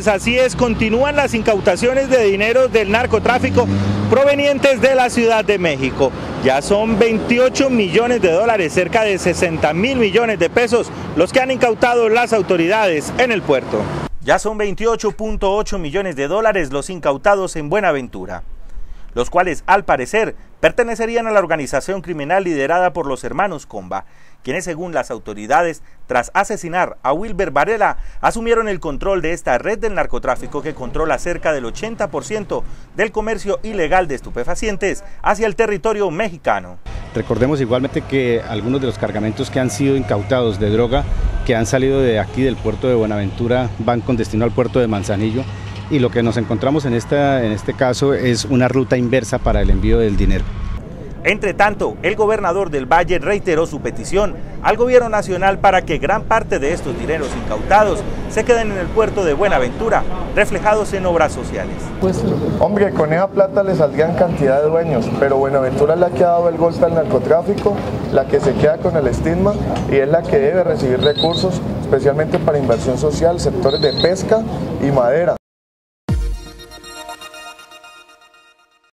Así es, continúan las incautaciones de dinero del narcotráfico provenientes de la Ciudad de México. Ya son 28 millones de dólares, cerca de 60.000 millones de pesos, los que han incautado las autoridades en el puerto. Ya son 28.8 millones de dólares los incautados en Buenaventura, los cuales al parecer pertenecerían a la organización criminal liderada por los hermanos Comba, quienes según las autoridades, tras asesinar a Wilber Varela, asumieron el control de esta red del narcotráfico que controla cerca del 80% del comercio ilegal de estupefacientes hacia el territorio mexicano. Recordemos igualmente que algunos de los cargamentos que han sido incautados de droga, que han salido de aquí del puerto de Buenaventura, van con destino al puerto de Manzanillo, y lo que nos encontramos en este caso es una ruta inversa para el envío del dinero. Entre tanto, el gobernador del Valle reiteró su petición al gobierno nacional para que gran parte de estos dineros incautados se queden en el puerto de Buenaventura, reflejados en obras sociales. Pues, hombre, con esa plata le saldrían cantidad de dueños, pero Buenaventura es la que ha dado el golpe al narcotráfico, la que se queda con el estigma y es la que debe recibir recursos, especialmente para inversión social, sectores de pesca y madera.